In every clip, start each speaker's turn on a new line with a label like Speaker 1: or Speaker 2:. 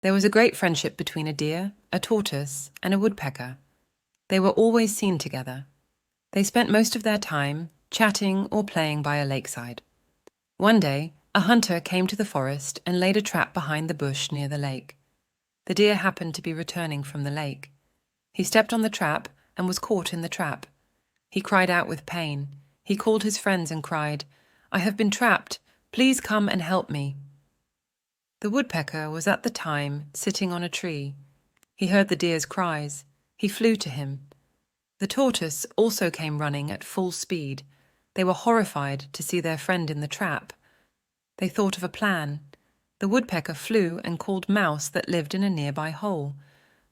Speaker 1: There was a great friendship between a deer, a tortoise, and a woodpecker. They were always seen together. They spent most of their time chatting or playing by a lakeside. One day, a hunter came to the forest and laid a trap behind the bush near the lake. The deer happened to be returning from the lake. He stepped on the trap and was caught in the trap. He cried out with pain. He called his friends and cried, "I have been trapped. Please come and help me." The woodpecker was at the time sitting on a tree. He heard the deer's cries. He flew to him. The tortoise also came running at full speed. They were horrified to see their friend in the trap. They thought of a plan. The woodpecker flew and called Mouse that lived in a nearby hole.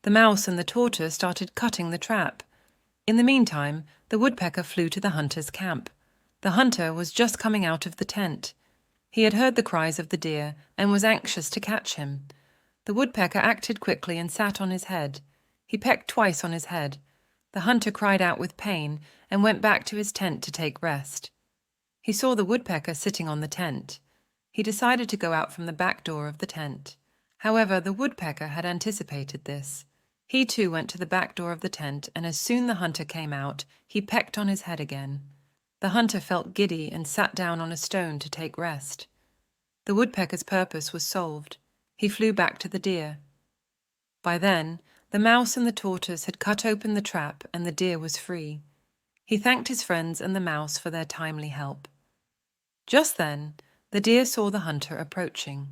Speaker 1: The mouse and the tortoise started cutting the trap. In the meantime, the woodpecker flew to the hunter's camp. The hunter was just coming out of the tent. He had heard the cries of the deer and was anxious to catch him. The woodpecker acted quickly and sat on his head. He pecked twice on his head. The hunter cried out with pain and went back to his tent to take rest. He saw the woodpecker sitting on the tent. He decided to go out from the back door of the tent. However, the woodpecker had anticipated this. He too went to the back door of the tent, and as soon the hunter came out, he pecked on his head again. The hunter felt giddy and sat down on a stone to take rest. The woodpecker's purpose was solved. He flew back to the deer. By then, the mouse and the tortoise had cut open the trap and the deer was free. He thanked his friends and the mouse for their timely help. Just then, the deer saw the hunter approaching.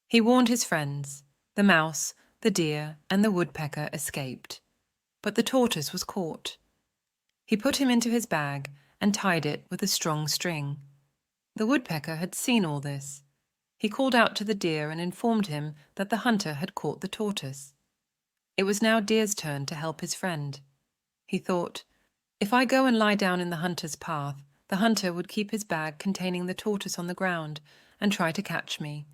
Speaker 1: He warned his friends. The mouse, the deer, and the woodpecker escaped. But the tortoise was caught. He put him into his bag and tied it with a strong string. The woodpecker had seen all this. He called out to the deer and informed him that the hunter had caught the tortoise. It was now Deer's turn to help his friend. He thought, "If I go and lie down in the hunter's path, the hunter would keep his bag containing the tortoise on the ground and try to catch me.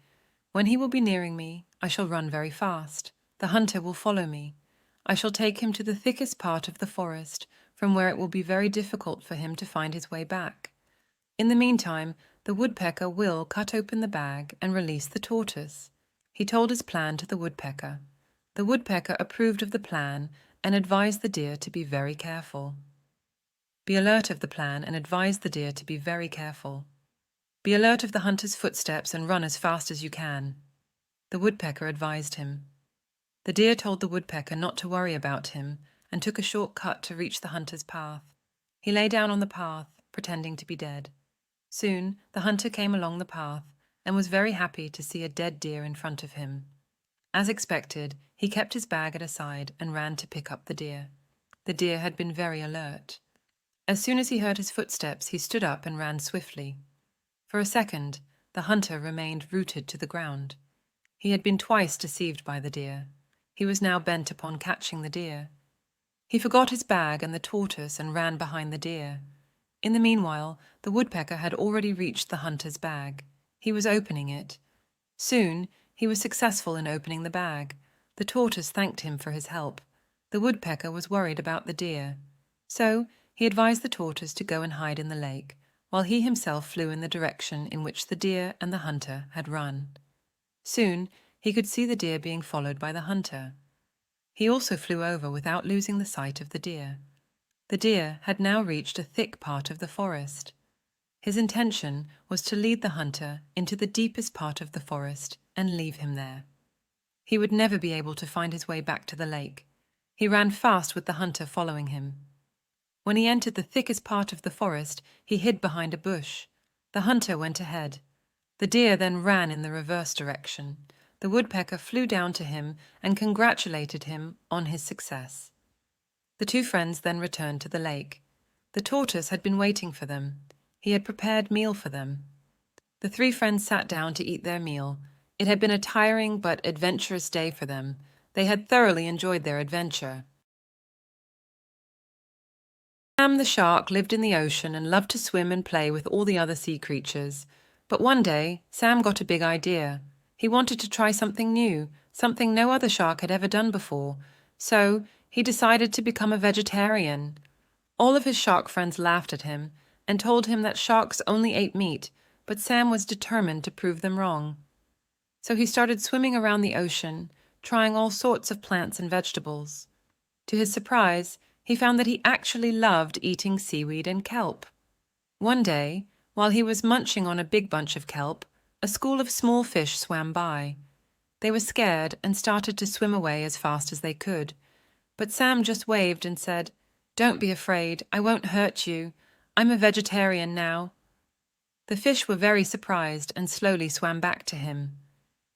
Speaker 1: When he will be nearing me, I shall run very fast. The hunter will follow me. I shall take him to the thickest part of the forest, from where it will be very difficult for him to find his way back. In the meantime, the woodpecker will cut open the bag and release the tortoise." He told his plan to the woodpecker. The woodpecker approved of the plan and advised the deer to be very careful. Be alert of the plan and advise the deer to be very careful. Be alert of the hunter's footsteps and run as fast as you can. The woodpecker advised him. The deer told the woodpecker not to worry about him and took a short cut to reach the hunter's path. He lay down on the path, pretending to be dead. Soon the hunter came along the path and was very happy to see a dead deer in front of him. As expected, he kept his bag at a side and ran to pick up the deer. The deer had been very alert. As soon as he heard his footsteps, he stood up and ran swiftly. For a second, the hunter remained rooted to the ground. He had been twice deceived by the deer. He was now bent upon catching the deer. He forgot his bag and the tortoise and ran behind the deer. In the meanwhile, the woodpecker had already reached the hunter's bag. He was opening it. Soon, he was successful in opening the bag. The tortoise thanked him for his help. The woodpecker was worried about the deer. So, he advised the tortoise to go and hide in the lake, while he himself flew in the direction in which the deer and the hunter had run. Soon, he could see the deer being followed by the hunter. He also flew over without losing the sight of the deer. The deer had now reached a thick part of the forest. His intention was to lead the hunter into the deepest part of the forest and leave him there. He would never be able to find his way back to the lake. He ran fast with the hunter following him. When he entered the thickest part of the forest, he hid behind a bush. The hunter went ahead. The deer then ran in the reverse direction. The woodpecker flew down to him and congratulated him on his success. The two friends then returned to the lake. The tortoise had been waiting for them. He had prepared meal for them. The three friends sat down to eat their meal. It had been a tiring but adventurous day for them. They had thoroughly enjoyed their adventure. Sam the shark lived in the ocean and loved to swim and play with all the other sea creatures. But one day, Sam got a big idea. He wanted to try something new, something no other shark had ever done before. So, he decided to become a vegetarian. All of his shark friends laughed at him and told him that sharks only ate meat, but Sam was determined to prove them wrong. So he started swimming around the ocean, trying all sorts of plants and vegetables. To his surprise, he found that he actually loved eating seaweed and kelp. One day, while he was munching on a big bunch of kelp, a school of small fish swam by. They were scared and started to swim away as fast as they could. But Sam just waved and said, "Don't be afraid, I won't hurt you. I'm a vegetarian now." The fish were very surprised and slowly swam back to him.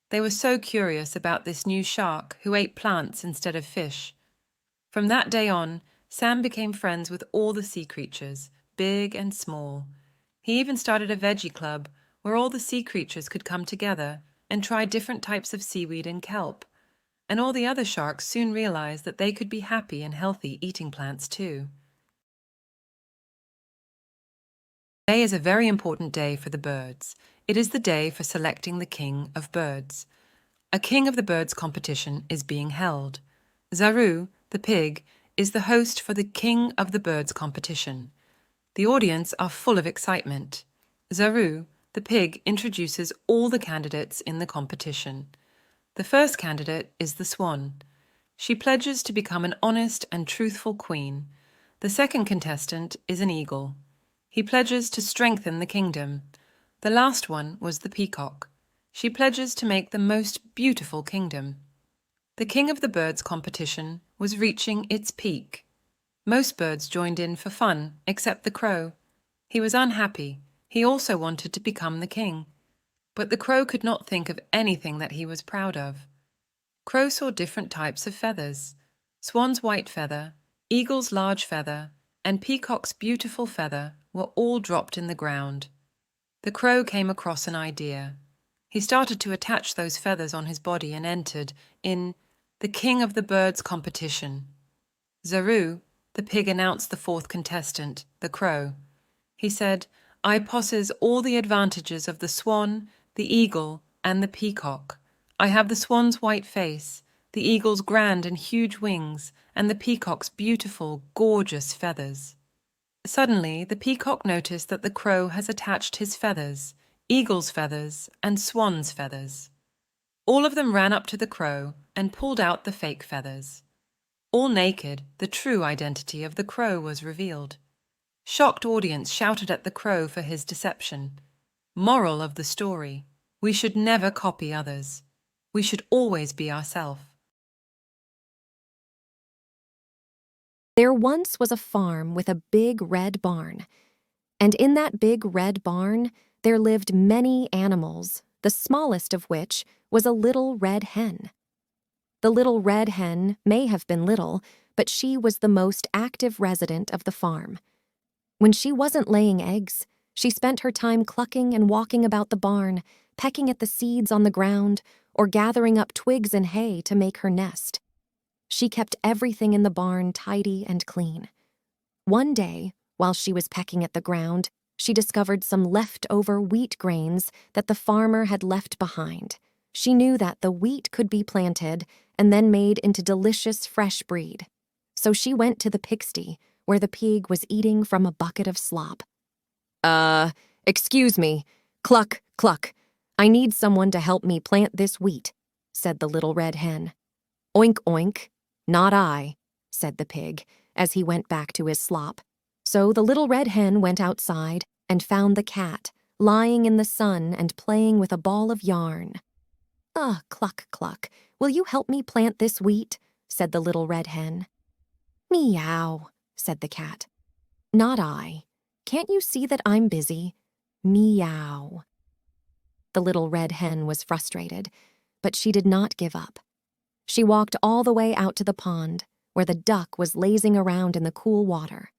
Speaker 1: They were so curious about this new shark who ate plants instead of fish. From that day on, Sam became friends with all the sea creatures, big and small. He even started a veggie club where all the sea creatures could come together and try different types of seaweed and kelp. And all the other sharks soon realized that they could be happy and healthy eating plants too. Today is a very important day for the birds. It is the day for selecting the king of birds. A king of the birds competition is being held. Zaru, the pig, is the host for the king of the birds competition. The audience are full of excitement. Zaru, the pig, introduces all the candidates in the competition. The first candidate is the swan. She pledges to become an honest and truthful queen. The second contestant is an eagle. He pledges to strengthen the kingdom. The last one was the peacock. She pledges to make the most beautiful kingdom. The King of the Birds competition was reaching its peak. Most birds joined in for fun, except the crow. He was unhappy. He also wanted to become the king. But the crow could not think of anything that he was proud of. Crow saw different types of feathers. Swan's white feather, eagle's large feather, and peacock's beautiful feather were all dropped in the ground. The crow came across an idea. He started to attach those feathers on his body and entered in the King of the Birds competition. Zaru, the pig, announced the fourth contestant, the crow. He said, "I possess all the advantages of the swan, the eagle, and the peacock. I have the swan's white face, the eagle's grand and huge wings, and the peacock's beautiful, gorgeous feathers." Suddenly, the peacock noticed that the crow has attached his feathers, eagle's feathers, and swan's feathers. All of them ran up to the crow and pulled out the fake feathers. All naked, the true identity of the crow was revealed. Shocked audience shouted at the crow for his deception. Moral of the story: we should never copy others. We should always be ourselves.
Speaker 2: There once was a farm with a big red barn, and in that big red barn there lived many animals, the smallest of which was a little red hen. The little red hen may have been little, but she was the most active resident of the farm. When she wasn't laying eggs, she spent her time clucking and walking about the barn, pecking at the seeds on the ground, or gathering up twigs and hay to make her nest. She kept everything in the barn tidy and clean. One day, while she was pecking at the ground, she discovered some leftover wheat grains that the farmer had left behind. She knew that the wheat could be planted and then made into delicious fresh bread. So she went to the pigsty, where the pig was eating from a bucket of slop. Excuse me. Cluck, cluck. I need someone to help me plant this wheat," said the little red hen. "Oink, oink. Not I," said the pig, as he went back to his slop. So the little red hen went outside and found the cat, lying in the sun and playing with a ball of yarn. Cluck, cluck. Will you help me plant this wheat?" said the little red hen. "Meow," said the cat. "Not I. Can't you see that I'm busy?" Meow. The little red hen was frustrated, but she did not give up. She walked all the way out to the pond, where the duck was lazing around in the cool water.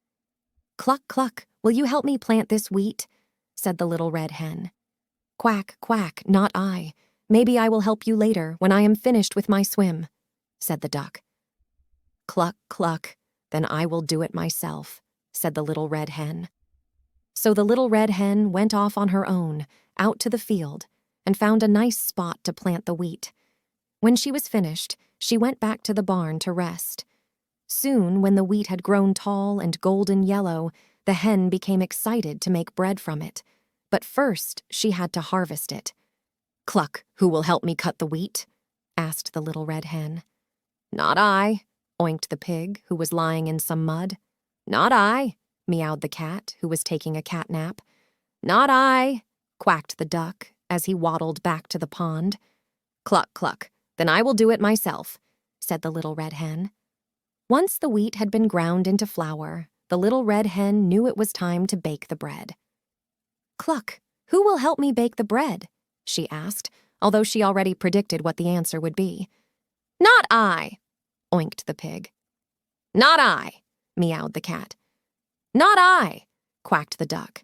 Speaker 2: "Cluck, cluck, will you help me plant this wheat?" said the little red hen. "Quack, quack, not I. Maybe I will help you later when I am finished with my swim," said the duck. "Cluck, cluck, then I will do it myself," said the little red hen. So the little red hen went off on her own, out to the field, and found a nice spot to plant the wheat. When she was finished, she went back to the barn to rest. Soon, when the wheat had grown tall and golden yellow, the hen became excited to make bread from it. But first, she had to harvest it. Cluck, who will help me cut the wheat? Asked the Little Red Hen. Not I, oinked the pig, who was lying in some mud. Not I, meowed the cat, who was taking a cat nap. Not I, quacked the duck, as he waddled back to the pond. Cluck, cluck, then I will do it myself, said the Little Red Hen. Once the wheat had been ground into flour, the Little Red Hen knew it was time to bake the bread. Cluck, who will help me bake the bread? She asked, although she already predicted what the answer would be. Not I, oinked the pig. Not I, meowed the cat. Not I, quacked the duck.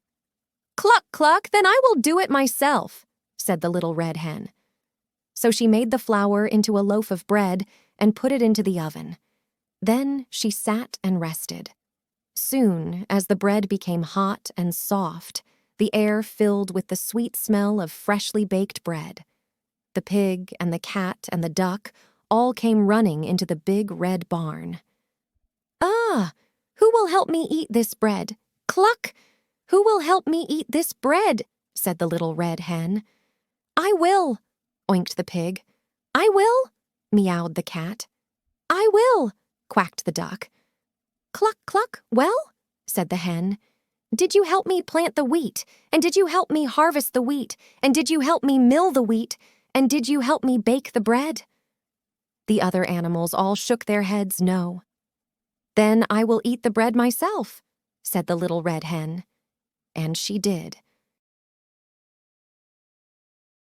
Speaker 2: Cluck, cluck, then I will do it myself, said the Little Red Hen. So she made the flour into a loaf of bread and put it into the oven. Then she sat and rested. Soon, as the bread became hot and soft, the air filled with the sweet smell of freshly baked bread. The pig and the cat and the duck all came running into the big red barn. Ah, who will help me eat this bread? Cluck! Who will help me eat this bread? Said the Little Red Hen. I will, oinked the pig. I will, meowed the cat. I will, quacked the duck. Cluck, cluck, well, said the hen. Did you help me plant the wheat? And did you help me harvest the wheat? And did you help me mill the wheat? And did you help me bake the bread? The other animals all shook their heads no. Then I will eat the bread myself, said the Little Red Hen. And she did.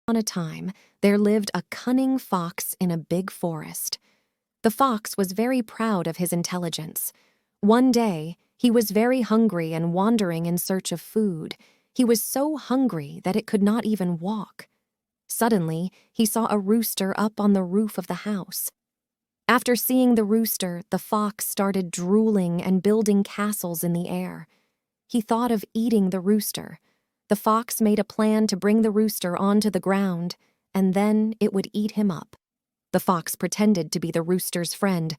Speaker 2: On a time, there lived a cunning fox in a big forest. The fox was very proud of his intelligence. One day, he was very hungry and wandering in search of food. He was so hungry that it could not even walk. Suddenly, he saw a rooster up on the roof of the house. After seeing the rooster, the fox started drooling and building castles in the air. He thought of eating the rooster. The fox made a plan to bring the rooster onto the ground, and then it would eat him up. The fox pretended to be the rooster's friend.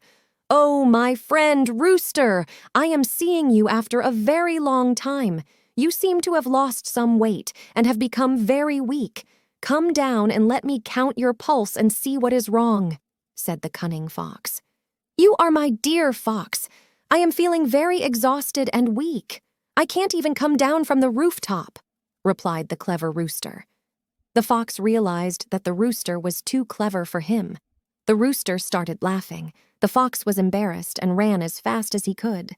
Speaker 2: Oh, my friend, Rooster! I am seeing you after a very long time. You seem to have lost some weight and have become very weak. Come down and let me count your pulse and see what is wrong, said the cunning fox. You are my dear fox. I am feeling very exhausted and weak. I can't even come down from the rooftop, replied the clever rooster. The fox realized that the rooster was too clever for him. The rooster started laughing. The fox was embarrassed and ran as fast as he could.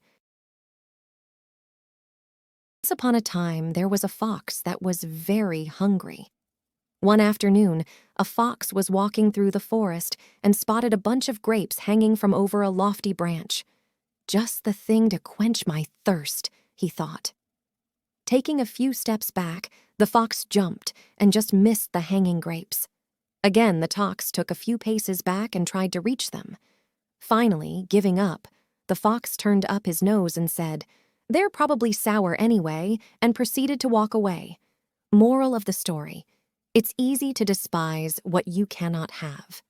Speaker 2: Once upon a time, there was a fox that was very hungry. One afternoon, a fox was walking through the forest and spotted a bunch of grapes hanging from over a lofty branch. Just the thing to quench my thirst, he thought. Taking a few steps back, the fox jumped and just missed the hanging grapes. Again, the fox took a few paces back and tried to reach them. Finally, giving up, the fox turned up his nose and said, "They're probably sour anyway," and proceeded to walk away. Moral of the story: it's easy to despise what you cannot have.